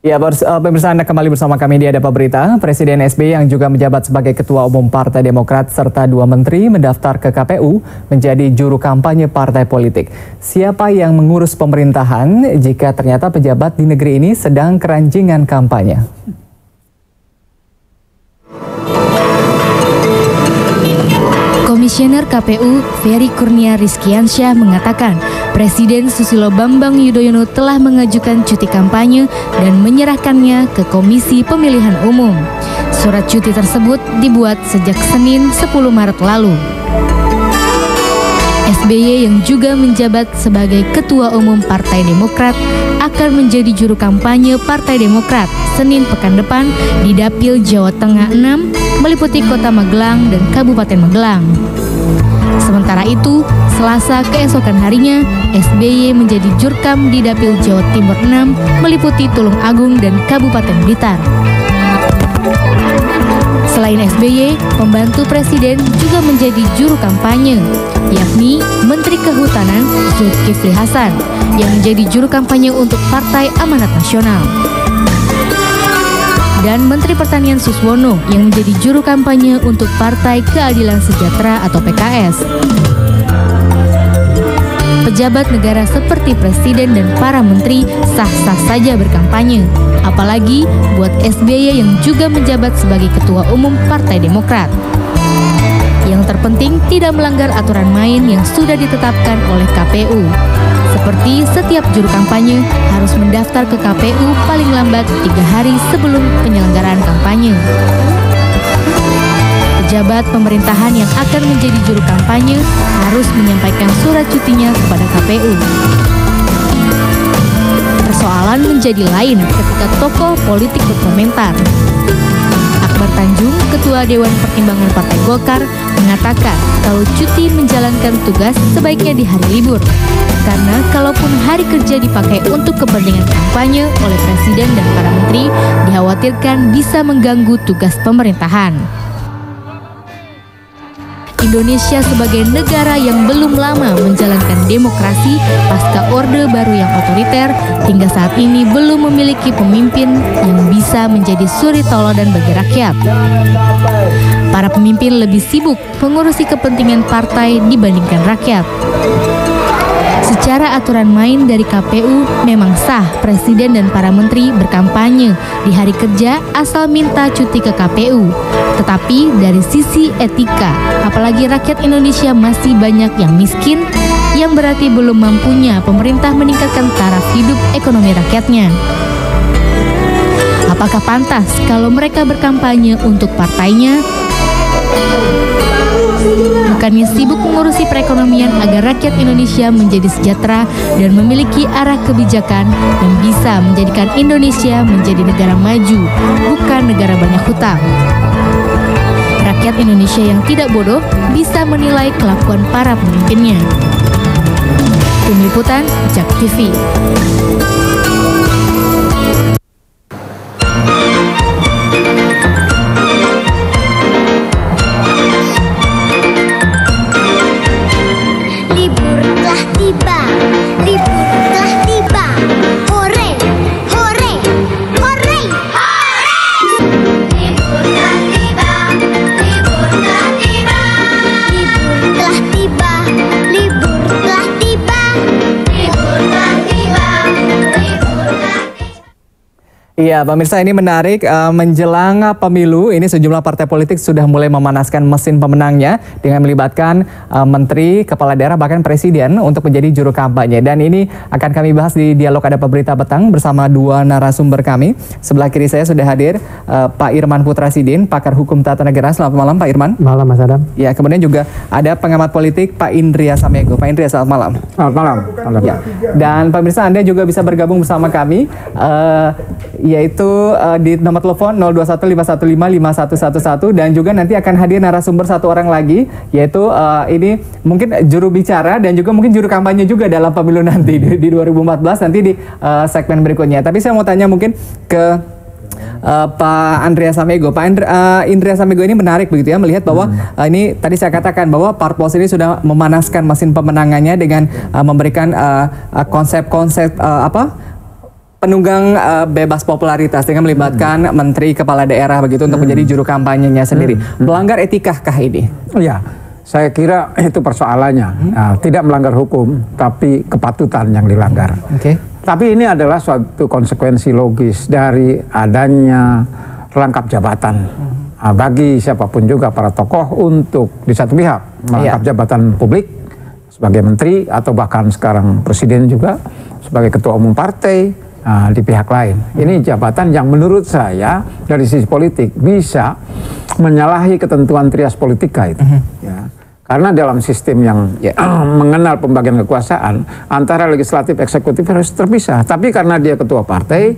Ya, pemirsa, Anda kembali bersama kami di Ada Berita. Presiden SBY yang juga menjabat sebagai Ketua Umum Partai Demokrat serta 2 menteri mendaftar ke KPU menjadi juru kampanye partai politik. Siapa yang mengurus pemerintahan jika ternyata pejabat di negeri ini sedang keranjingan kampanye? Komisioner KPU Ferry Kurnia Rizkiansyah mengatakan Presiden Susilo Bambang Yudhoyono telah mengajukan cuti kampanye dan menyerahkannya ke Komisi Pemilihan Umum. Surat cuti tersebut dibuat sejak Senin 10 Maret lalu. SBY yang juga menjabat sebagai Ketua Umum Partai Demokrat akan menjadi juru kampanye Partai Demokrat Senin pekan depan di Dapil Jawa Tengah 6 meliputi Kota Magelang dan Kabupaten Magelang. Sementara itu, Selasa keesokan harinya, SBY menjadi jurkam di Dapil Jawa Timur 6 meliputi Tulung Agung dan Kabupaten Blitar. Selain SBY, pembantu presiden juga menjadi juru kampanye, yakni Menteri Kehutanan Zulkifli Hasan yang menjadi juru kampanye untuk Partai Amanat Nasional. Dan Menteri Pertanian Suswono yang menjadi juru kampanye untuk Partai Keadilan Sejahtera atau PKS. Pejabat negara seperti presiden dan para menteri sah-sah saja berkampanye, apalagi buat SBY yang juga menjabat sebagai Ketua Umum Partai Demokrat. Yang terpenting tidak melanggar aturan main yang sudah ditetapkan oleh KPU. Seperti setiap juru kampanye harus mendaftar ke KPU paling lambat 3 hari sebelum penyelenggaraan kampanye. Pejabat pemerintahan yang akan menjadi juru kampanye harus menyampaikan surat cutinya kepada KPU. Persoalan menjadi lain ketika tokoh politik berkomentar. Akbar Tanjung, Ketua Dewan Pertimbangan Partai Golkar, mengatakan kalau cuti menjalankan tugas sebaiknya di hari libur. Karena kalaupun hari kerja dipakai untuk kepentingan kampanye oleh presiden dan para menteri, dikhawatirkan bisa mengganggu tugas pemerintahan. Indonesia sebagai negara yang belum lama menjalankan demokrasi pasca Orde Baru yang otoriter, hingga saat ini belum memiliki pemimpin yang bisa menjadi suri tauladan bagi rakyat. Para pemimpin lebih sibuk mengurusi kepentingan partai dibandingkan rakyat. Secara aturan main dari KPU, memang sah presiden dan para menteri berkampanye di hari kerja asal minta cuti ke KPU. Tetapi dari sisi etika, apalagi rakyat Indonesia masih banyak yang miskin, yang berarti belum mampunya pemerintah meningkatkan taraf hidup ekonomi rakyatnya. Apakah pantas kalau mereka berkampanye untuk partainya? Bukannya sibuk mengurusi perekonomian agar rakyat Indonesia menjadi sejahtera dan memiliki arah kebijakan yang bisa menjadikan Indonesia menjadi negara maju, bukan negara banyak hutang. Rakyat Indonesia yang tidak bodoh bisa menilai kelakuan para pemimpinnya. Tim Liputan, Jak TV. Iya, pemirsa, ini menarik. Menjelang pemilu, ini sejumlah partai politik sudah mulai memanaskan mesin pemenangnya dengan melibatkan menteri, kepala daerah, bahkan presiden untuk menjadi juru kampanye. Dan ini akan kami bahas di Dialog Ada Berita Petang bersama 2 narasumber kami. Sebelah kiri saya sudah hadir Pak Irman Putrasidin, pakar hukum tata negara. Selamat malam, Pak Irman. Malam, Mas Adam. Ya, kemudian juga ada pengamat politik Pak Indria Samego. Pak Indria, selamat malam. Selamat malam. Ya. Dan pemirsa, Anda juga bisa bergabung bersama kami. Yaitu di nomor telepon 0215155111 dan juga nanti akan hadir narasumber 1 orang lagi, yaitu ini mungkin juru bicara dan juga mungkin juru kampanye juga dalam pemilu nanti di 2014 nanti di segmen berikutnya. Tapi saya mau tanya mungkin ke Pak Indria Samego. Pak Indria Samego ini menarik begitu ya, melihat bahwa ini tadi saya katakan bahwa Parpol ini sudah memanaskan mesin pemenangannya dengan memberikan konsep-konsep penunggang bebas popularitas dengan melibatkan menteri kepala daerah begitu untuk menjadi juru kampanyenya sendiri. Melanggar etika kah ini? Ya, saya kira itu persoalannya. Tidak melanggar hukum, tapi kepatutan yang dilanggar. Tapi ini adalah suatu konsekuensi logis dari adanya rangkap jabatan. Bagi siapapun juga para tokoh untuk di satu pihak merangkap jabatan publik sebagai menteri atau bahkan sekarang presiden juga sebagai ketua umum partai. Di pihak lain. Ini jabatan yang menurut saya dari sisi politik bisa menyalahi ketentuan trias politika itu. Ya. Karena dalam sistem yang mengenal pembagian kekuasaan antara legislatif eksekutif harus terpisah. Tapi karena dia ketua partai,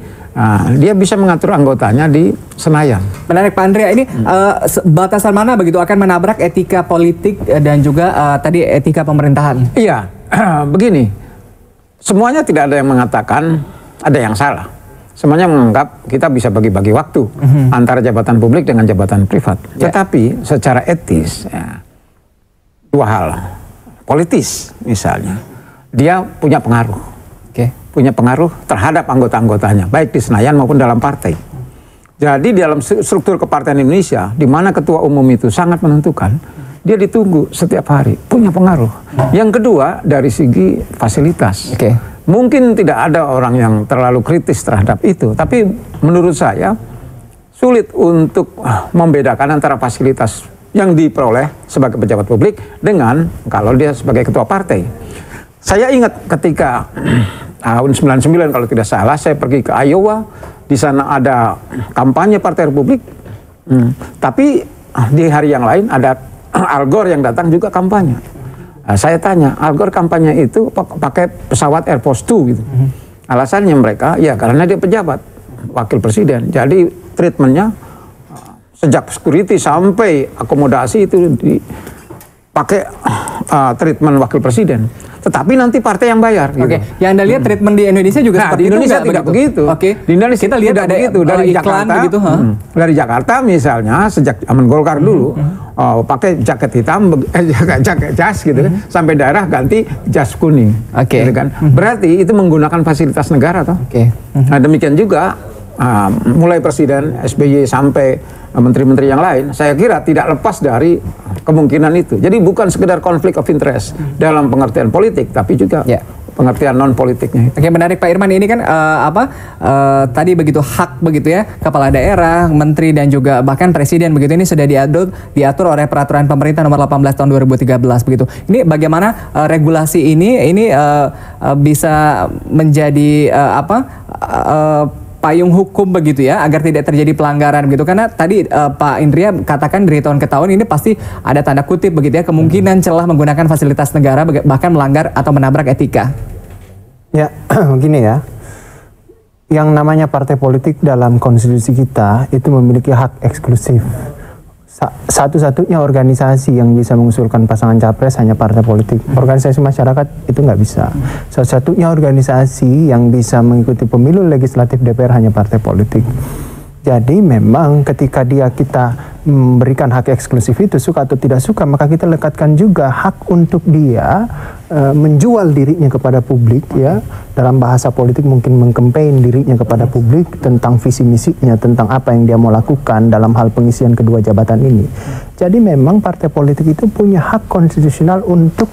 dia bisa mengatur anggotanya di Senayan. Menarik Pak Andrea, ini batasan mana begitu akan menabrak etika politik dan juga tadi etika pemerintahan? Iya, begini. Semuanya tidak ada yang mengatakan ada yang salah. Semuanya menganggap kita bisa bagi-bagi waktu antara jabatan publik dengan jabatan privat. Tetapi secara etis, dua hal. Politis misalnya, dia punya pengaruh. Punya pengaruh terhadap anggota-anggotanya, baik di Senayan maupun dalam partai. Jadi dalam struktur kepartaian Indonesia, di mana ketua umum itu sangat menentukan, dia ditunggu setiap hari, punya pengaruh. Yang kedua, dari segi fasilitas. Mungkin tidak ada orang yang terlalu kritis terhadap itu, tapi menurut saya sulit untuk membedakan antara fasilitas yang diperoleh sebagai pejabat publik dengan kalau dia sebagai ketua partai. Saya ingat ketika tahun 99 kalau tidak salah, saya pergi ke Iowa, di sana ada kampanye Partai Republik, tapi di hari yang lain ada Al Gore yang datang juga kampanye. Saya tanya, Al Gore kampanye itu pakai pesawat Air Force 2 gitu. Alasannya mereka, ya karena dia pejabat, wakil presiden. Jadi treatmentnya sejak security sampai akomodasi itu dipakai treatment wakil presiden. Tetapi nanti partai yang bayar. Gitu. Yang Anda lihat treatment di Indonesia juga seperti di Indonesia itu tidak begitu. Di Indonesia kita lihat ada begitu dari Jakarta. Begitu, dari Jakarta misalnya sejak zaman Golkar dulu pakai jaket hitam, jaket jas gitu kan, sampai daerah ganti jas kuning. Gitu kan. Berarti itu menggunakan fasilitas negara toh. Nah, demikian juga mulai Presiden SBY sampai menteri-menteri yang lain, saya kira tidak lepas dari kemungkinan itu. Jadi bukan sekedar konflik of interest dalam pengertian politik, tapi juga pengertian non politiknya. Menarik Pak Irman, ini kan tadi begitu hak begitu ya, kepala daerah, menteri dan juga bahkan presiden begitu ini sudah diatur oleh peraturan pemerintah nomor 18 tahun 2013 begitu. Ini bagaimana regulasi ini bisa menjadi payung hukum begitu ya, agar tidak terjadi pelanggaran begitu, karena tadi Pak Indria katakan dari tahun ke tahun ini pasti ada tanda kutip begitu ya, kemungkinan celah menggunakan fasilitas negara bahkan melanggar atau menabrak etika. Ya, begini ya, yang namanya partai politik dalam konstitusi kita itu memiliki hak eksklusif. Satu-satunya organisasi yang bisa mengusulkan pasangan capres hanya partai politik. Organisasi masyarakat itu nggak bisa. Satu-satunya organisasi yang bisa mengikuti pemilu legislatif DPR hanya partai politik. Jadi memang ketika kita memberikan hak eksklusif itu, suka atau tidak suka, maka kita lekatkan juga hak untuk dia menjual dirinya kepada publik ya. Dalam bahasa politik mungkin mengkampen dirinya kepada publik tentang visi misinya, tentang apa yang dia mau lakukan dalam hal pengisian kedua jabatan ini. Jadi memang partai politik itu punya hak konstitusional untuk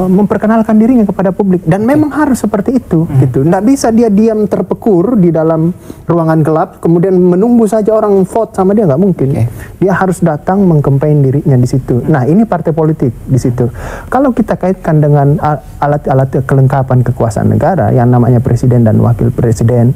memperkenalkan dirinya kepada publik, dan memang harus seperti itu gitu. Nggak bisa dia diam terpekur di dalam ruangan gelap kemudian menunggu saja orang vote sama dia, nggak mungkin. Dia harus datang mengkampen dirinya di situ. Nah, ini partai politik di situ. Kalau kita kaitkan dengan alat-alat kelengkapan kekuasaan negara yang namanya presiden dan wakil presiden,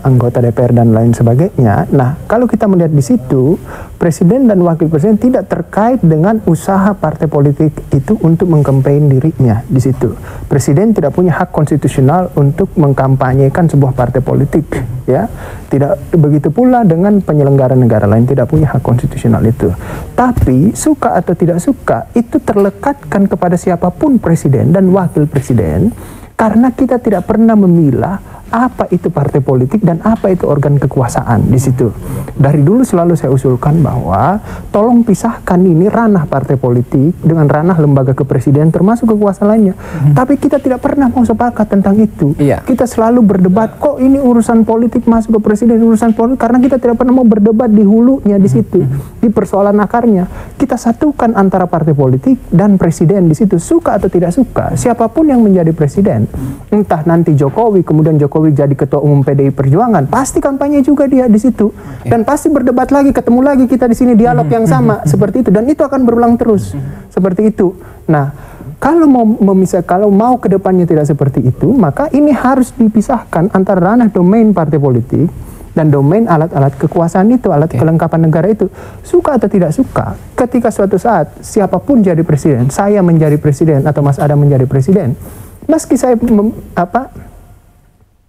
anggota DPR dan lain sebagainya. Nah, kalau kita melihat di situ, presiden dan wakil presiden tidak terkait dengan usaha partai politik itu untuk mengkampen dirinya di situ. Presiden tidak punya hak konstitusional untuk mengkampanyekan sebuah partai politik, ya. Tidak begitu pula dengan penyelenggara negara lain, tidak punya hak konstitusional itu. Tapi suka atau tidak suka itu terlekatkan kepada siapapun presiden dan wakil presiden, karena kita tidak pernah memilah apa itu partai politik dan apa itu organ kekuasaan di situ. Dari dulu selalu saya usulkan bahwa tolong pisahkan ini ranah partai politik dengan ranah lembaga kepresiden termasuk kekuasaan lainnya. Tapi kita tidak pernah mau sepakat tentang itu. Kita selalu berdebat, kok ini urusan politik masuk ke presiden, urusan politik, karena kita tidak pernah mau berdebat di hulunya di situ, di persoalan akarnya. Kita satukan antara partai politik dan presiden di situ, suka atau tidak suka, siapapun yang menjadi presiden, entah nanti Jokowi, kemudian Jokowi jadi ketua umum PDI Perjuangan, pasti kampanye juga dia di situ, dan pasti berdebat lagi, ketemu lagi kita di sini, dialog yang sama seperti itu, dan itu akan berulang terus seperti itu. Nah, kalau mau memisah, kalau mau kedepannya tidak seperti itu, maka ini harus dipisahkan antara ranah domain partai politik dan domain alat-alat kekuasaan itu, alat kelengkapan negara itu. Suka atau tidak suka, ketika suatu saat siapapun jadi presiden, saya menjadi presiden atau Mas Adam menjadi presiden, meski saya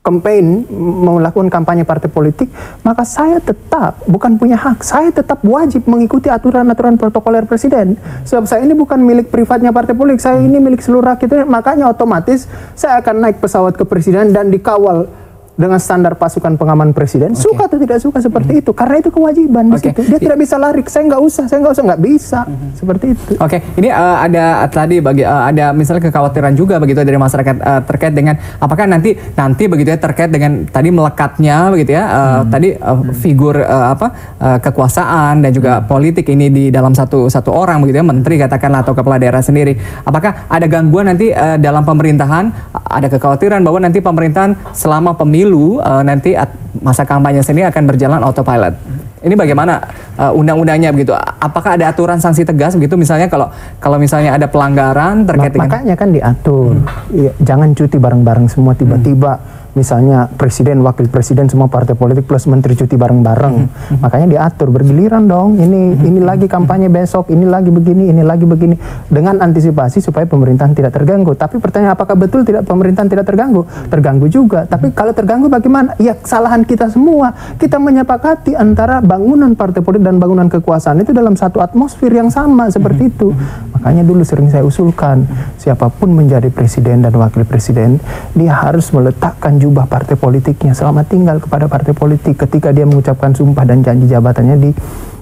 campaign, melakukan kampanye partai politik, maka saya tetap bukan punya hak, saya tetap wajib mengikuti aturan-aturan protokoler presiden. Sebab saya ini bukan milik privatnya partai politik, saya ini milik seluruh rakyat. Makanya otomatis saya akan naik pesawat ke presiden dan dikawal dengan standar pasukan pengaman presiden, suka atau tidak suka seperti itu, karena itu kewajiban di situ. Dia tidak bisa lari, saya nggak usah, nggak bisa, seperti itu. Ini ada tadi ada misalnya kekhawatiran juga begitu dari masyarakat terkait dengan apakah nanti begitu ya, terkait dengan tadi melekatnya begitu ya, tadi figur kekuasaan dan juga politik ini di dalam satu orang begitu ya, menteri katakanlah atau kepala daerah sendiri. Apakah ada gangguan nanti dalam pemerintahan? Ada kekhawatiran bahwa nanti pemerintahan selama pemilu nanti masa kampanye sendiri akan berjalan autopilot. Ini bagaimana undang-undangnya begitu? Apakah ada aturan sanksi tegas begitu? Misalnya kalau misalnya ada pelanggaran terkait dengan... Makanya kan diatur, jangan cuti bareng-bareng semua tiba-tiba. Misalnya presiden, wakil presiden, semua partai politik plus menteri cuti bareng-bareng. Makanya diatur bergiliran dong. Ini lagi kampanye besok, ini lagi begini, ini lagi begini. Dengan antisipasi supaya pemerintahan tidak terganggu. Tapi pertanyaan, apakah betul pemerintahan tidak terganggu? Terganggu juga. Tapi kalau terganggu bagaimana? Ya kesalahan kita semua. Kita menyepakati antara bangunan partai politik dan bangunan kekuasaan itu dalam satu atmosfer yang sama seperti itu. Makanya dulu sering saya usulkan, siapapun menjadi presiden dan wakil presiden, dia harus meletakkan jubah partai politiknya selama tinggal kepada partai politik. Ketika dia mengucapkan sumpah dan janji jabatannya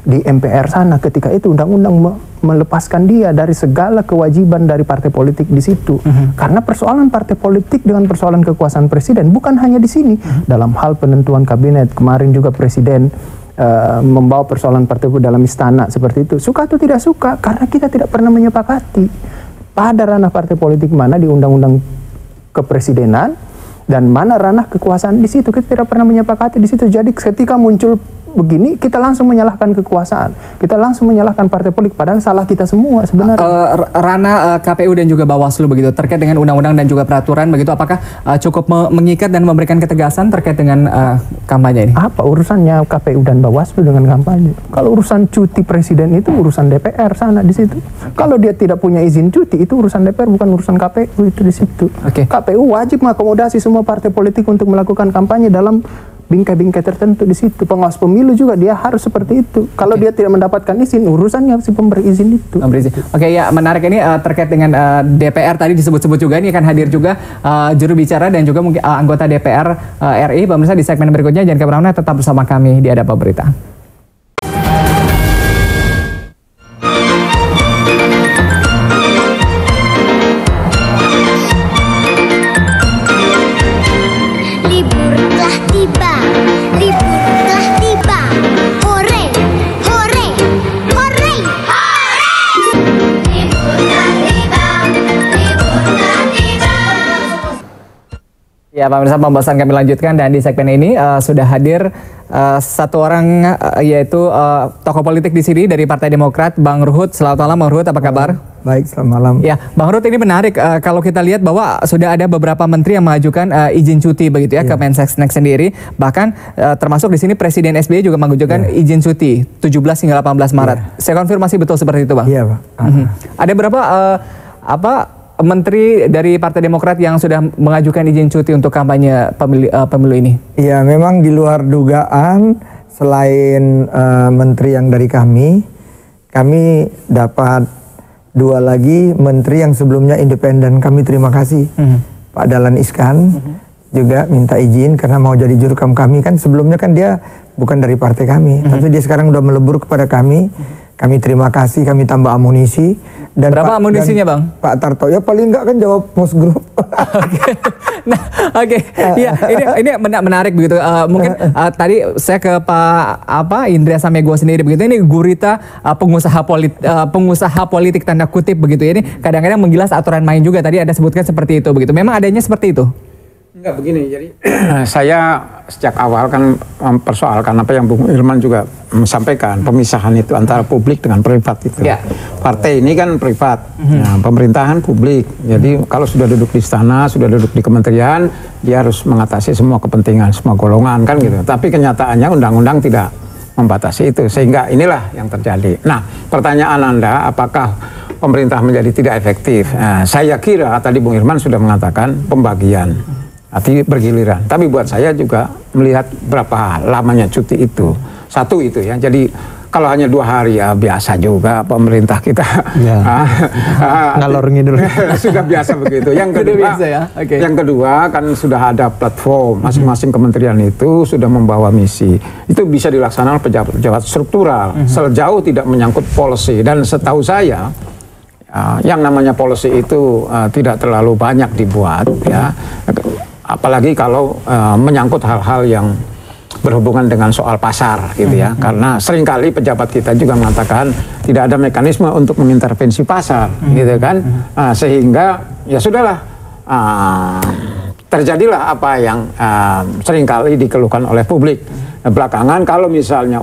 di MPR sana, ketika itu undang-undang melepaskan dia dari segala kewajiban dari partai politik di situ. Karena persoalan partai politik dengan persoalan kekuasaan presiden bukan hanya di sini. Dalam hal penentuan kabinet, kemarin juga presiden membawa persoalan partai politik dalam istana seperti itu. Suka atau tidak suka, karena kita tidak pernah menyepakati pada ranah partai politik mana di undang-undang kepresidenan dan mana ranah kekuasaan di situ. Kita tidak pernah menyepakati di situ. Jadi ketika muncul begini, kita langsung menyalahkan kekuasaan, kita langsung menyalahkan partai politik, padahal salah kita semua sebenarnya. Ranah KPU dan juga Bawaslu begitu terkait dengan undang-undang dan juga peraturan begitu, apakah cukup mengikat dan memberikan ketegasan terkait dengan kampanye ini? Apa urusannya KPU dan Bawaslu dengan kampanye? Kalau urusan cuti presiden itu urusan DPR sana di situ. Kalau dia tidak punya izin cuti, itu urusan DPR, bukan urusan KPU itu di situ. KPU wajib mengakomodasi semua partai politik untuk melakukan kampanye dalam bingkai-bingkai tertentu di situ. Pengawas pemilu juga dia harus seperti itu. Kalau dia tidak mendapatkan izin, urusannya si pemberi izin itu. Ya, menarik ini terkait dengan DPR tadi disebut-sebut juga, ini akan hadir juga juru bicara dan juga mungkin anggota DPR RI. Pemirsa, di segmen berikutnya jangan kemana-mana, tetap bersama kami di Ada Apa Berita. Ya, pemirsa, pembahasan kami lanjutkan dan di segmen ini sudah hadir satu orang yaitu tokoh politik di sini dari Partai Demokrat, Bang Ruhut. Selamat malam, Bang Ruhut, apa kabar? Baik, selamat malam. Ya, Bang Ruhut, ini menarik kalau kita lihat bahwa sudah ada beberapa menteri yang mengajukan izin cuti begitu ya ke Mensesnek sendiri. Bahkan termasuk di sini Presiden SBY juga mengajukan izin cuti 17 hingga 18 Maret. Saya konfirmasi betul seperti itu, Bang? Iya, Pak. Ada berapa menteri dari Partai Demokrat yang sudah mengajukan izin cuti untuk kampanye pemilu ini? Iya, memang di luar dugaan. Selain menteri yang dari kami dapat 2 lagi menteri yang sebelumnya independen. Kami terima kasih Pak Dahlan Iskan juga minta izin karena mau jadi jurkam kami. Kan sebelumnya kan dia bukan dari partai kami, tapi dia sekarang udah melebur kepada kami. Kami terima kasih, kami tambah amunisi. Dan berapa amunisinya, Bang? Pak Tarto ya paling enggak kan jawab post group. Nah, oke. Ya, ini menarik begitu. Mungkin tadi saya ke Pak Indria Samego sendiri begitu. Ini gurita pengusaha politik tanda kutip begitu ya. Ini kadang-kadang menggilas aturan main juga. Tadi ada sebutkan seperti itu begitu. Memang adanya seperti itu? Enggak, begini, jadi saya sejak awal kan mempersoalkan apa yang Bung Irman juga sampaikan, pemisahan itu antara publik dengan privat itu. Ya. Partai ini kan privat, nah, pemerintahan publik. Jadi kalau sudah duduk di istana, sudah duduk di kementerian, dia harus mengatasi semua kepentingan, semua golongan kan gitu. Tapi kenyataannya undang-undang tidak membatasi itu, sehingga inilah yang terjadi. Nah, pertanyaan Anda, apakah pemerintah menjadi tidak efektif? Nah, saya kira tadi Bung Irman sudah mengatakan pembagian. Arti bergiliran. Tapi buat saya juga melihat berapa lamanya cuti itu. Satu itu ya. Jadi kalau hanya 2 hari ya biasa juga pemerintah kita. Ya. Ngalor ngidul. Sudah biasa begitu. Yang kedua, biasa ya? Okay. Yang kedua kan sudah ada platform. Masing-masing kementerian itu sudah membawa misi. Itu bisa dilaksanakan pejabat-pejabat struktural. Sejauh tidak menyangkut policy. Dan setahu saya yang namanya policy itu tidak terlalu banyak dibuat ya. Apalagi kalau menyangkut hal-hal yang berhubungan dengan soal pasar gitu ya, karena seringkali pejabat kita juga mengatakan tidak ada mekanisme untuk mengintervensi pasar gitu kan, sehingga ya sudahlah terjadilah apa yang seringkali dikeluhkan oleh publik. Belakangan kalau misalnya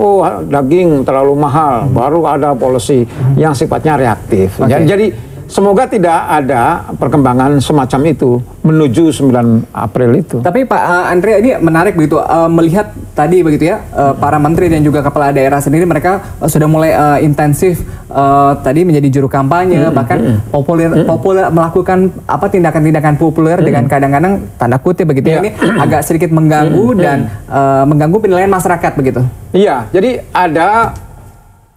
daging terlalu mahal, baru ada policy yang sifatnya reaktif. Jadi semoga tidak ada perkembangan semacam itu menuju 9 April itu. Tapi Pak Andrea, ini menarik begitu melihat tadi begitu ya, para menteri dan juga kepala daerah sendiri mereka sudah mulai intensif tadi menjadi juru kampanye, bahkan populer melakukan tindakan-tindakan populer dengan kadang-kadang tanda kutip begitu ya. Ini agak sedikit mengganggu dan mengganggu penilaian masyarakat begitu. Iya, jadi ada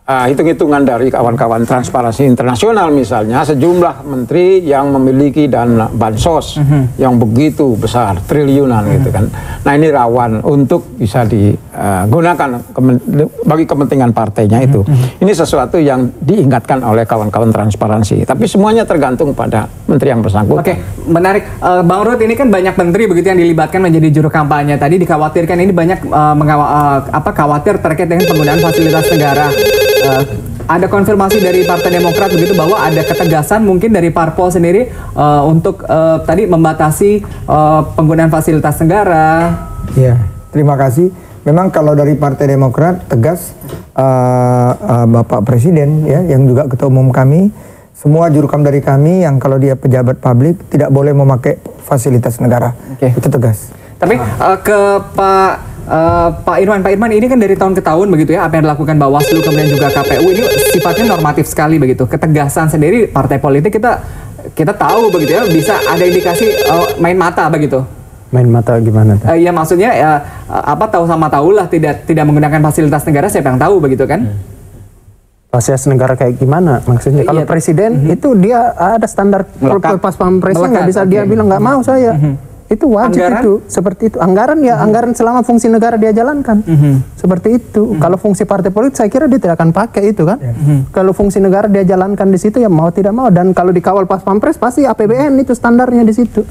hitung-hitungan dari kawan-kawan Transparansi Internasional misalnya, sejumlah menteri yang memiliki dana bansos yang begitu besar, triliunan gitu kan. Nah ini rawan untuk bisa digunakan bagi kepentingan partainya itu. Ini sesuatu yang diingatkan oleh kawan-kawan Transparansi. Tapi semuanya tergantung pada menteri yang bersangkutan. Oke, menarik. Bang Ruhut, ini kan banyak menteri begitu yang dilibatkan menjadi juru kampanye. Tadi dikhawatirkan ini banyak khawatir terkait dengan penggunaan fasilitas negara. Ada konfirmasi dari Partai Demokrat begitu bahwa ada ketegasan mungkin dari Parpol sendiri untuk tadi membatasi penggunaan fasilitas negara. Ya, terima kasih. Memang kalau dari Partai Demokrat tegas Bapak Presiden ya, yang juga Ketua Umum kami, semua jurkam dari kami yang kalau dia pejabat publik tidak boleh memakai fasilitas negara. Itu tegas. Tapi ke Pak Irman ini kan dari tahun ke tahun begitu ya, apa yang dilakukan Bawaslu kemudian juga KPU ini sifatnya normatif sekali begitu. Ketegasan sendiri partai politik kita tahu begitu ya, bisa ada indikasi main mata begitu. Main mata gimana? Ya maksudnya tahu sama tahu lah, tidak menggunakan fasilitas negara, siapa yang tahu begitu kan? Fasilitas negara kayak gimana maksudnya? Kalau presiden itu dia ada standar pas pampresnya, nggak bisa dia bilang nggak mau saya. Itu wajib anggaran? Itu seperti itu anggaran ya, anggaran selama fungsi negara dia jalankan seperti itu. Kalau fungsi partai politik saya kira dia tidak akan pakai itu kan. Kalau fungsi negara dia jalankan di situ ya mau tidak mau, dan kalau dikawal pas pampres pasti APBN itu standarnya di situ.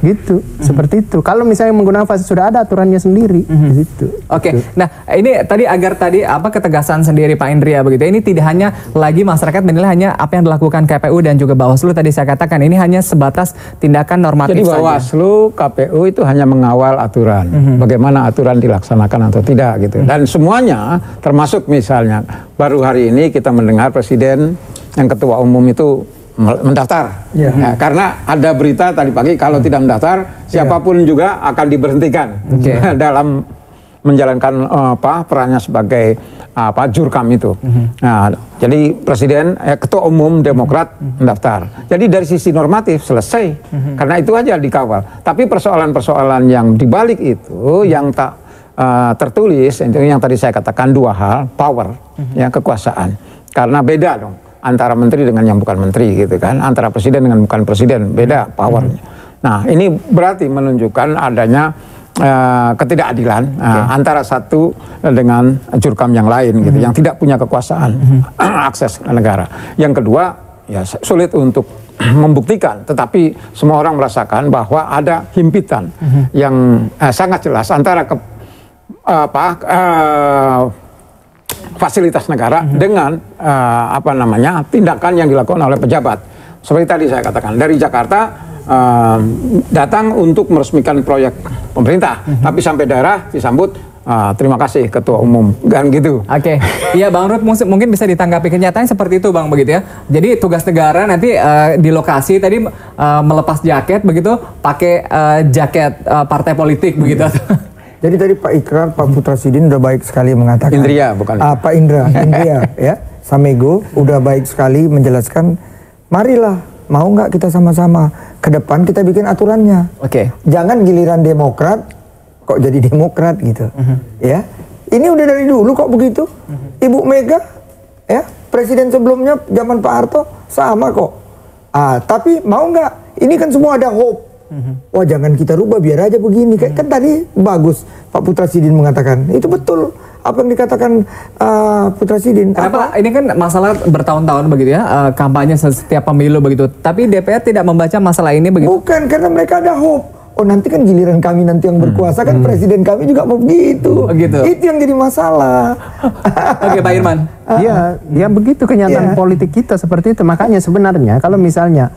Gitu seperti itu. Kalau misalnya menggunakan fasilitas sudah ada aturannya sendiri di situ. Nah ini tadi ketegasan sendiri Pak Indria begitu. Ini tidak hanya lagi masyarakat menilai hanya apa yang dilakukan KPU dan juga Bawaslu tadi saya katakan, ini hanya sebatas tindakan normatif saja. Jadi Bawaslu, KPU itu hanya mengawal aturan, bagaimana aturan dilaksanakan atau tidak gitu. Dan semuanya, termasuk misalnya baru hari ini kita mendengar Presiden yang Ketua Umum itu mendaftar, karena ada berita tadi pagi kalau tidak mendaftar siapapun juga akan diberhentikan dalam menjalankan perannya sebagai jurkam itu. Nah, jadi Presiden Ketua Umum Demokrat mendaftar. Jadi dari sisi normatif selesai, karena itu aja dikawal. Tapi persoalan-persoalan yang dibalik itu yang tak tertulis, yang tadi saya katakan 2 hal, power, kekuasaan. Karena beda dong antara menteri dengan yang bukan menteri gitu kan, antara presiden dengan bukan presiden, beda powernya. Nah, ini berarti menunjukkan adanya ketidakadilan antara satu dengan jurkam yang lain gitu, yang tidak punya kekuasaan akses ke negara. Yang kedua, ya sulit untuk membuktikan, tetapi semua orang merasakan bahwa ada himpitan yang sangat jelas antara fasilitas negara dengan tindakan yang dilakukan oleh pejabat. Seperti tadi saya katakan, dari Jakarta datang untuk meresmikan proyek pemerintah, tapi sampai daerah disambut terima kasih Ketua Umum, kan gitu. Oke, iya Bang Ruth mungkin bisa ditanggapi kenyataannya seperti itu Bang, begitu ya. Jadi tugas negara nanti di lokasi tadi melepas jaket begitu, pakai jaket partai politik begitu. Jadi tadi Pak Ikrar, Pak Putra Sidin udah baik sekali mengatakan. Indria bukan? Pak Indra ya, Samego udah baik sekali menjelaskan. Marilah, mau nggak kita sama-sama ke depan kita bikin aturannya. Oke. Jangan giliran Demokrat kok jadi Demokrat gitu. Ya. Ini udah dari dulu kok begitu. Ibu Mega ya, presiden sebelumnya zaman Pak Harto sama kok. Tapi mau nggak? Ini kan semua ada hope. Wah, jangan kita rubah, biar aja begini. Kan tadi bagus Pak Putra Sidin mengatakan. Itu betul apa yang dikatakan Putra Sidin. Kenapa? Ini kan masalah bertahun-tahun begitu ya, kampanye setiap pemilu begitu. Tapi DPR tidak membaca masalah ini begitu. Bukan, karena mereka ada hope. Oh, nanti kan giliran kami nanti yang berkuasa, kan presiden kami juga mau begitu. Itu yang jadi masalah. Oke, Pak Irman. Ya begitu kenyataan politik kita seperti itu. Makanya sebenarnya kalau misalnya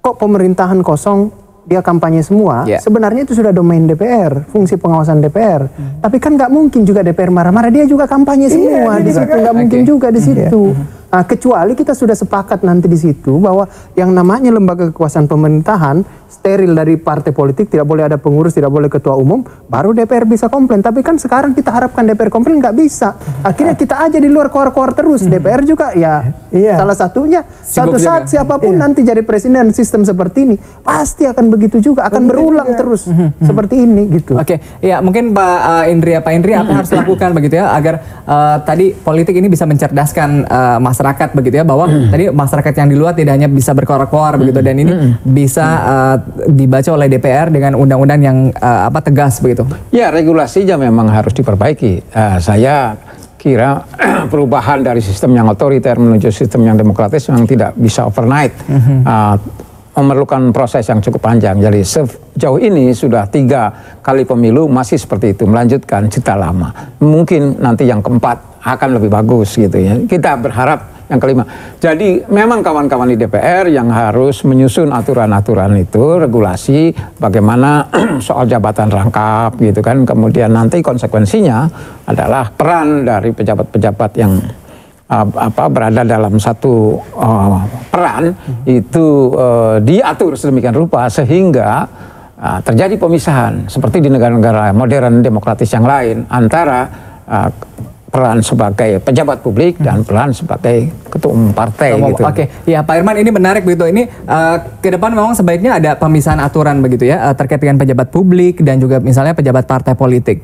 kok pemerintahan kosong dia kampanye semua, sebenarnya itu sudah domain DPR, fungsi pengawasan DPR. Tapi kan nggak mungkin juga DPR marah-marah, dia juga kampanye semua di situ, nggak mungkin juga di situ. Nah, kecuali kita sudah sepakat nanti di situ bahwa yang namanya lembaga kekuasaan pemerintahan steril dari partai politik, tidak boleh ada pengurus, tidak boleh ketua umum, baru DPR bisa komplain. Tapi kan sekarang kita harapkan DPR komplain, nggak bisa. Akhirnya kita aja di luar koar-koar terus. DPR juga ya salah satunya. Satu saat siapapun nanti jadi presiden sistem seperti ini, pasti akan begitu juga, akan berulang terus seperti ini gitu. Oke, ya mungkin Pak Indria apa yang harus dilakukan begitu ya agar tadi politik ini bisa mencerdaskan masyarakat begitu ya, bahwa tadi masyarakat yang di luar tidak hanya bisa berkoar-koar begitu, dan ini bisa dibaca oleh DPR dengan undang-undang yang tegas begitu. Ya, regulasinya memang harus diperbaiki. Saya kira perubahan dari sistem yang otoriter menuju sistem yang demokratis yang tidak bisa overnight, memerlukan proses yang cukup panjang. Jadi sejauh ini sudah 3 kali pemilu masih seperti itu, melanjutkan cita lama. Mungkin nanti yang keempat akan lebih bagus gitu ya. Kita berharap yang kelima. Jadi memang kawan-kawan di DPR yang harus menyusun aturan-aturan itu, regulasi bagaimana soal jabatan rangkap gitu kan. Kemudian nanti konsekuensinya adalah peran dari pejabat-pejabat yang berada dalam satu peran itu diatur sedemikian rupa sehingga terjadi pemisahan seperti di negara-negara modern demokratis yang lain antara peran sebagai pejabat publik dan peran sebagai ketua umum partai gitu. Oke, ya Pak Irman, ini menarik begitu. Ini ke depan memang sebaiknya ada pemisahan aturan begitu ya terkait dengan pejabat publik dan juga misalnya pejabat partai politik.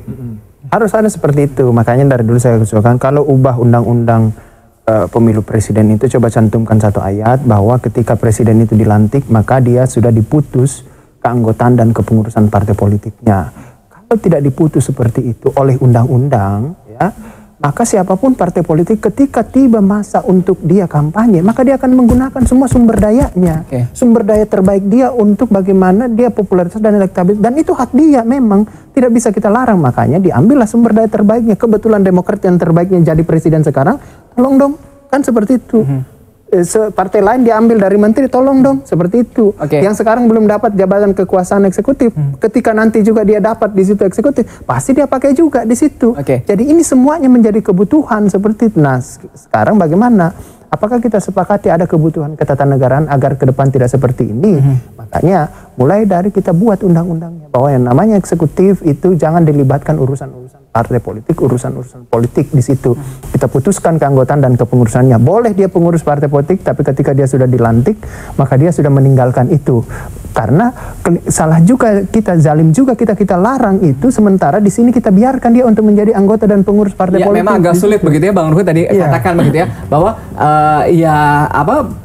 Harus ada seperti itu. Makanya dari dulu saya usulkan kalau ubah undang-undang pemilu presiden itu coba cantumkan satu ayat bahwa ketika presiden itu dilantik maka dia sudah diputus keanggotaan dan kepengurusan partai politiknya. Kalau tidak diputus seperti itu oleh undang-undang ya, maka siapapun partai politik ketika tiba masa untuk dia kampanye, maka dia akan menggunakan semua sumber dayanya. Sumber daya terbaik dia untuk bagaimana dia popularitas dan elektabilitas. Dan itu hak dia memang. Tidak bisa kita larang. Makanya diambillah sumber daya terbaiknya. Kebetulan Demokrat yang terbaiknya jadi presiden sekarang, tolong dong. Kan seperti itu. Partai lain diambil dari menteri, tolong dong, seperti itu. Yang sekarang belum dapat jabatan kekuasaan eksekutif, ketika nanti juga dia dapat di situ eksekutif, pasti dia pakai juga di situ. Jadi ini semuanya menjadi kebutuhan seperti itu. Nah, sekarang bagaimana? Apakah kita sepakati ada kebutuhan ketatanegaraan agar ke depan tidak seperti ini? Makanya mulai dari kita buat undang-undangnya bahwa yang namanya eksekutif itu jangan dilibatkan urusan-urusan partai politik, urusan-urusan politik di situ. Kita putuskan keanggotaan dan kepengurusannya. Boleh dia pengurus partai politik, tapi ketika dia sudah dilantik, maka dia sudah meninggalkan itu. Karena salah juga kita, zalim juga kita larang itu, sementara di sini kita biarkan dia untuk menjadi anggota dan pengurus partai politik. Memang agak sulit begitu ya Bang Ruhut tadi katakan begitu ya, bahwa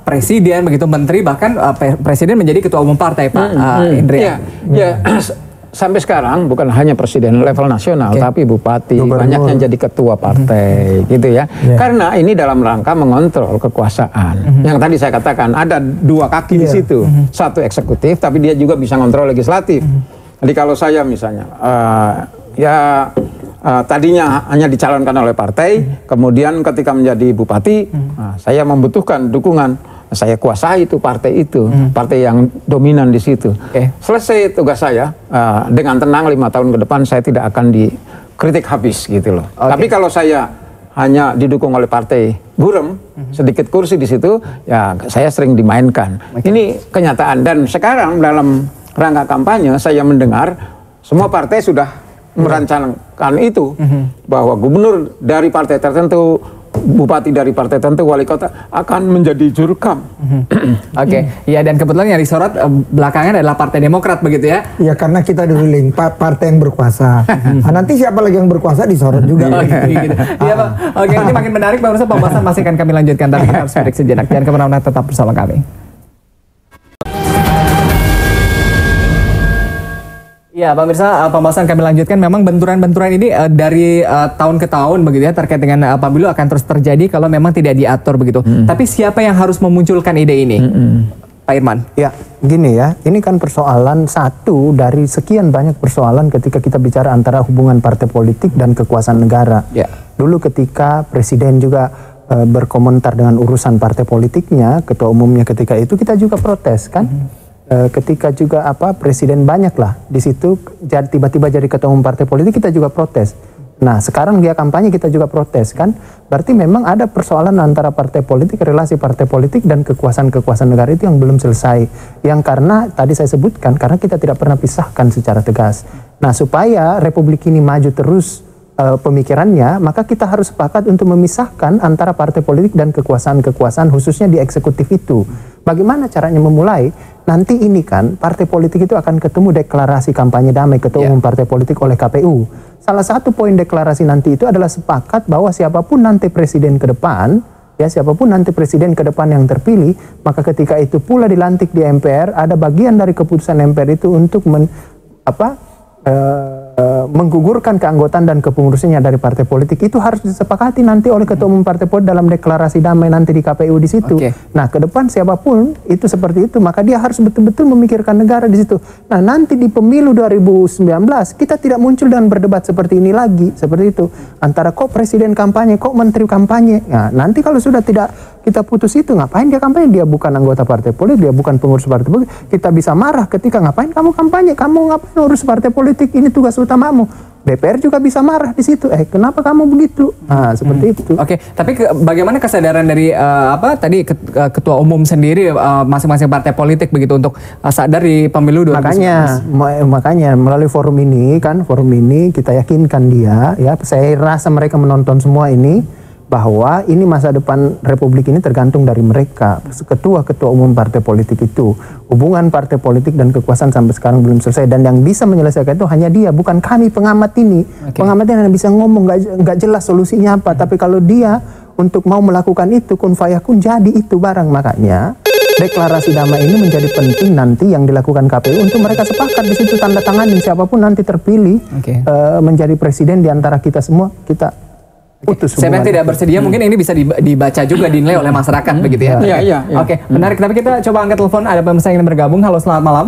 presiden begitu, menteri, bahkan presiden menjadi ketua umum partai, Pak Indria. Sampai sekarang bukan hanya presiden level nasional, tapi bupati, banyak yang jadi ketua partai, gitu ya. Karena ini dalam rangka mengontrol kekuasaan. Yang tadi saya katakan ada dua kaki di situ, satu eksekutif, tapi dia juga bisa ngontrol legislatif. Jadi kalau saya misalnya, tadinya hanya dicalonkan oleh partai, kemudian ketika menjadi bupati, saya membutuhkan dukungan. Saya kuasai itu partai partai yang dominan di situ. Selesai tugas saya, dengan tenang 5 tahun ke depan saya tidak akan dikritik habis gitu loh. Tapi kalau saya hanya didukung oleh partai buram, sedikit kursi di situ, ya saya sering dimainkan. Ini kenyataan, dan sekarang dalam rangka kampanye saya mendengar semua partai sudah merancangkan itu, bahwa gubernur dari partai tertentu, bupati dari partai tertentu, wali kota akan menjadi jurkam. Ya, dan kebetulan yang disorot belakangan adalah Partai Demokrat begitu ya? Ya, karena kita dulu partai yang berkuasa. Nanti siapa lagi yang berkuasa disorot juga. Iya Pak. Ini makin menarik Pak Mirsa, pembahasan masih akan kami lanjutkan, tapi kita harus break sejenak. Jangan kemana-mana, tetap bersama kami. Ya, Pak Mirsa, pembahasan kami lanjutkan. Memang benturan-benturan ini dari tahun ke tahun begitu ya, terkait dengan pemilu akan terus terjadi kalau memang tidak diatur begitu. Tapi siapa yang harus memunculkan ide ini? Pak Irman. Ya, gini ya, ini kan persoalan satu dari sekian banyak persoalan ketika kita bicara antara hubungan partai politik dan kekuasaan negara. Dulu ketika presiden juga berkomentar dengan urusan partai politiknya, ketua umumnya ketika itu kita juga protes kan. Ketika juga presiden banyaklah di situ tiba-tiba jadi ketua umum partai politik, kita juga protes. Nah, sekarang dia kampanye, kita juga protes kan. Berarti memang ada persoalan antara partai politik, relasi partai politik dan kekuasaan negara itu yang belum selesai. Yang karena tadi saya sebutkan, karena kita tidak pernah pisahkan secara tegas. Nah, supaya republik ini maju terus pemikirannya, maka kita harus sepakat untuk memisahkan antara partai politik dan kekuasaan khususnya di eksekutif itu. Bagaimana caranya memulai? Nanti ini kan partai politik itu akan ketemu deklarasi kampanye damai ketua umum partai politik oleh KPU. Salah satu poin deklarasi nanti itu adalah sepakat bahwa siapapun nanti presiden ke depan, siapapun nanti presiden ke depan yang terpilih, maka ketika itu pula dilantik di MPR, ada bagian dari keputusan MPR itu untuk menggugurkan keanggotaan dan kepengurusannya dari partai politik. Itu harus disepakati nanti oleh ketua umum partai politik dalam deklarasi damai nanti di KPU di situ. Nah, ke depan siapapun itu seperti itu, maka dia harus betul-betul memikirkan negara di situ. Nah, nanti di pemilu 2019 kita tidak muncul dan berdebat seperti ini lagi, seperti itu. Antara kok presiden kampanye, kok menteri kampanye. Nah, nanti kalau sudah tidak kita putus itu, ngapain dia kampanye? Dia bukan anggota partai politik, dia bukan pengurus partai politik. Kita bisa marah ketika ngapain kamu kampanye? Kamu ngapain urus partai politik? Ini tugas utamamu. DPR juga bisa marah di situ. Kenapa kamu begitu? Nah, seperti itu. Tapi bagaimana kesadaran dari tadi ketua umum sendiri masing-masing partai politik begitu untuk sadar di pemilu 2019? Makanya melalui forum ini kita yakinkan dia, saya rasa mereka menonton semua ini, bahwa ini masa depan republik ini tergantung dari mereka, ketua-ketua umum partai politik itu. Hubungan partai politik dan kekuasaan sampai sekarang belum selesai, dan yang bisa menyelesaikan itu hanya dia, bukan kami pengamat ini. Pengamat ini hanya bisa ngomong, nggak jelas solusinya apa, tapi kalau dia untuk mau melakukan itu, kun fayakun, jadi itu barang. Makanya deklarasi damai ini menjadi penting nanti yang dilakukan KPU untuk mereka sepakat di situ, tanda tanganin siapapun nanti terpilih menjadi presiden di antara kita semua, kita saya memang tidak bersedia, mungkin ini bisa dibaca juga, dinilai oleh masyarakat begitu ya. Iya. Menarik. Tapi kita coba angkat telepon, ada pemirsa yang ingin bergabung. Halo, selamat malam.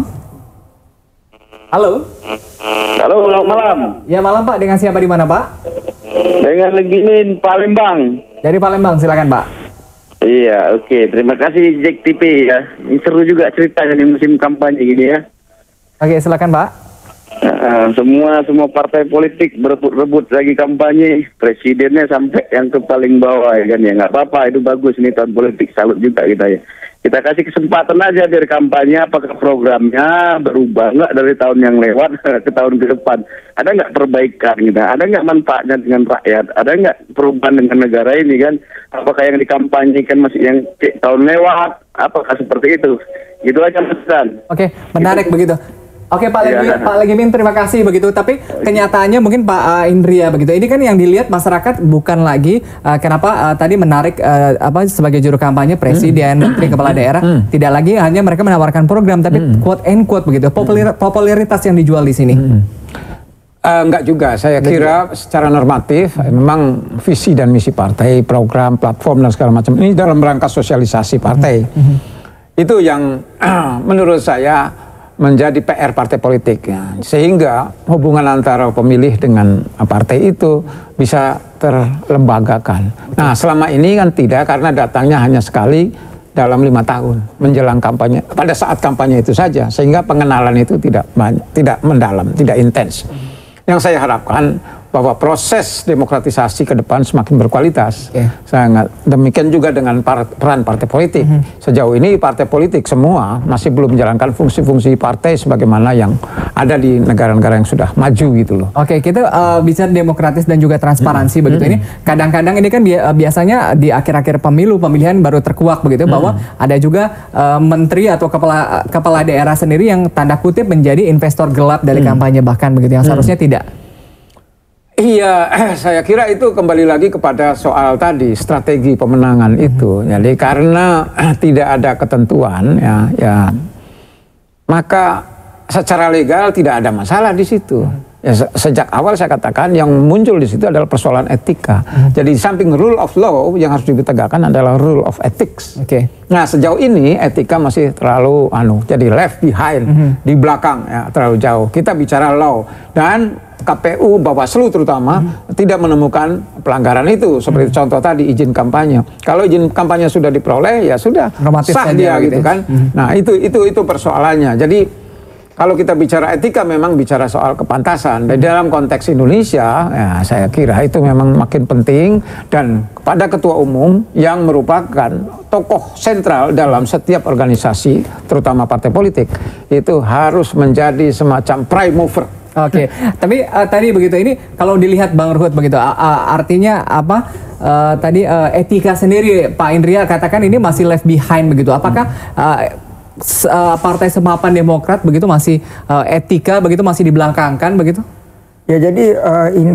Halo, selamat malam. Ya, malam Pak. Dengan siapa di mana Pak? Dengan Legimin, Palembang. Dari Palembang, silakan Pak. Iya, oke. Terima kasih Jack TV ya. Ini seru juga ceritanya di musim kampanye gini ya. Oke, silakan Pak. Semua partai politik berebut lagi kampanye, presidennya sampai yang ke paling bawah ya kan ya. Nggak apa-apa, itu bagus, ini tahun politik, salut juga kita ya. Kita kasih kesempatan aja biar kampanye, apakah programnya berubah nggak dari tahun yang lewat ke tahun ke depan. Ada nggak perbaikan gitu, ada nggak manfaatnya dengan rakyat, ada nggak perubahan dengan negara ini kan. Apakah yang dikampanyekan masih yang tahun lewat, apakah seperti itu. Gitu aja Mas Dan. Oke, menarik begitu. Oke Pak Legimin, terima kasih begitu. Tapi kenyataannya mungkin Pak Indria begitu. Ini kan yang dilihat masyarakat bukan lagi kenapa tadi menarik sebagai juru kampanye presiden, menteri, kepala daerah, tidak lagi hanya mereka menawarkan program, tapi quote and quote begitu. Popularitas yang dijual di sini. Enggak juga, saya kira secara normatif memang visi dan misi partai, program, platform dan segala macam ini dalam rangka sosialisasi partai. Itu yang menurut saya menjadi PR partai politik, ya. Sehingga hubungan antara pemilih dengan partai itu bisa terlembagakan. Nah, selama ini kan tidak, karena datangnya hanya sekali dalam 5 tahun menjelang kampanye, pada saat kampanye itu saja, sehingga pengenalan itu tidak mendalam, tidak intens. Yang saya harapkan bahwa proses demokratisasi ke depan semakin berkualitas. Sangat demikian juga dengan peran partai politik. Sejauh ini partai politik semua masih belum menjalankan fungsi-fungsi partai sebagaimana yang ada di negara-negara yang sudah maju gitu loh. Oke, kita bicara demokratis dan juga transparansi begitu. Ini kadang-kadang ini kan biasanya di akhir-akhir pemilihan baru terkuak begitu bahwa ada juga menteri atau kepala daerah sendiri yang tanda kutip menjadi investor gelap dari kampanye bahkan begitu, yang seharusnya tidak. Iya, saya kira itu kembali lagi kepada soal tadi strategi pemenangan itu. Jadi karena tidak ada ketentuan, ya maka secara legal tidak ada masalah di situ. Ya, sejak awal saya katakan yang muncul di situ adalah persoalan etika. Jadi di samping rule of law yang harus ditegakkan adalah rule of ethics. Nah, sejauh ini etika masih terlalu jadi left behind, di belakang, ya, terlalu jauh. Kita bicara law dan KPU, Bawaslu terutama tidak menemukan pelanggaran itu. Seperti contoh tadi izin kampanye. Kalau izin kampanye sudah diperoleh, ya sudah sah dia gitu kan. Nah, itu persoalannya. Jadi kalau kita bicara etika memang bicara soal kepantasan. Dan dalam konteks Indonesia, ya saya kira itu memang makin penting, dan kepada ketua umum yang merupakan tokoh sentral dalam setiap organisasi, terutama partai politik, itu harus menjadi semacam prime mover. Oke, tapi tadi begitu, ini kalau dilihat Bang Ruhut begitu, artinya apa? Tadi etika sendiri Pak Indria katakan ini masih left behind begitu. Apakah Partai Semapan Demokrat begitu masih etika begitu masih dibelakangkan begitu? Ya, jadi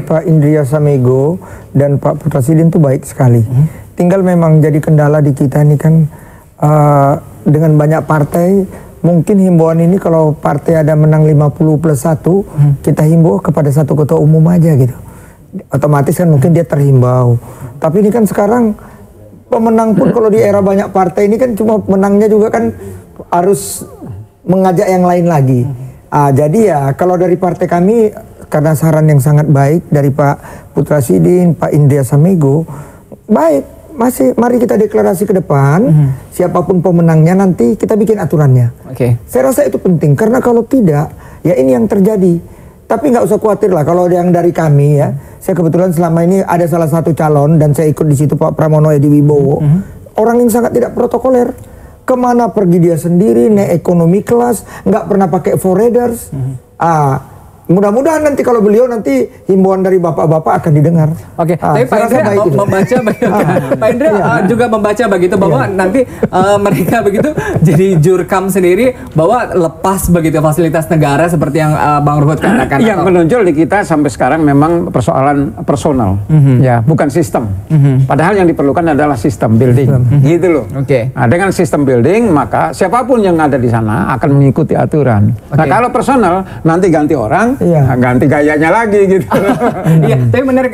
Pak Indria Samego dan Pak Putra Sidin itu baik sekali. Tinggal memang jadi kendala di kita ini kan dengan banyak partai. Mungkin himbauan ini kalau partai ada menang 50+1, kita himbau kepada satu ketua umum aja gitu. Otomatis kan mungkin dia terhimbau. Tapi ini kan sekarang pemenang pun kalau di era banyak partai ini kan cuma menangnya juga kan harus mengajak yang lain lagi. Jadi ya kalau dari partai kami, karena saran yang sangat baik dari Pak Putra Sidin, Pak Indria Samego, baik. Mari kita deklarasi ke depan, siapapun pemenangnya nanti kita bikin aturannya. Saya rasa itu penting, karena kalau tidak, ya ini yang terjadi. Tapi nggak usah khawatir lah, kalau yang dari kami ya, saya kebetulan selama ini ada salah satu calon, dan saya ikut di situ Pak Pramono Edi Wibowo, orang yang sangat tidak protokoler. Kemana pergi dia sendiri, naik ekonomi kelas, nggak pernah pakai foreigners. Mudah-mudahan nanti kalau beliau nanti himbauan dari bapak-bapak akan didengar. Oke, tapi Pak Indria membaca Pak Indria juga membaca begitu bahwa nanti mereka begitu jadi jurkam sendiri bahwa lepas begitu fasilitas negara seperti yang Bang Ruhut katakan. Yang menonjol di kita sampai sekarang memang persoalan personal, ya, bukan sistem. Padahal yang diperlukan adalah sistem building, gitu loh. Nah, dengan sistem building maka siapapun yang ada di sana akan mengikuti aturan. Nah, kalau personal nanti ganti orang. Ganti gayanya lagi gitu. Iya, tapi menarik.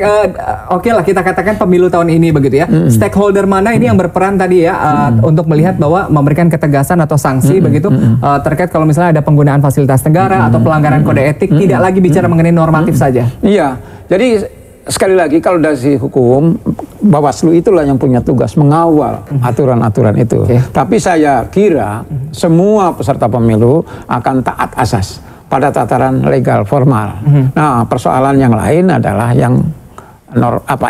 Oke lah, kita katakan pemilu tahun ini begitu ya. Stakeholder mana ini yang berperan tadi ya untuk melihat bahwa memberikan ketegasan atau sanksi begitu terkait kalau misalnya ada penggunaan fasilitas negara atau pelanggaran kode etik, tidak lagi bicara mengenai normatif saja. Iya, jadi sekali lagi kalau dari sisi hukum, Bawaslu itulah yang punya tugas mengawal aturan-aturan itu. Tapi saya kira semua peserta pemilu akan taat asas pada tataran legal formal. Nah, persoalan yang lain adalah yang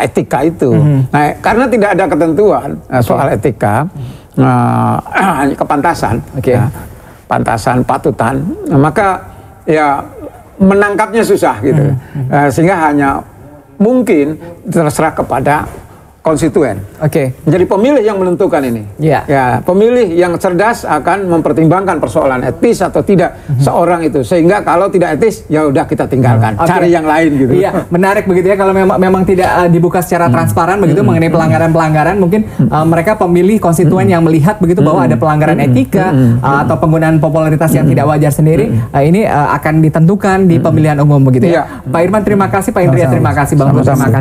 etika itu. Nah, karena tidak ada ketentuan soal etika, kepantasan, ya, pantasan, patutan, maka ya menangkapnya susah gitu, sehingga hanya mungkin terserah kepada konstituen. Jadi pemilih yang menentukan ini. Ya, pemilih yang cerdas akan mempertimbangkan persoalan etis atau tidak seorang itu. Sehingga kalau tidak etis, ya udah kita tinggalkan, cari yang lain gitu. Iya, menarik begitu ya kalau memang tidak dibuka secara transparan begitu mengenai pelanggaran-pelanggaran, mungkin mereka pemilih konstituen yang melihat begitu bahwa ada pelanggaran etika atau penggunaan popularitas yang tidak wajar sendiri, ini akan ditentukan di pemilihan umum begitu ya. Pak Irman terima kasih, Pak Indria terima kasih, Bang Ruh terima kasih.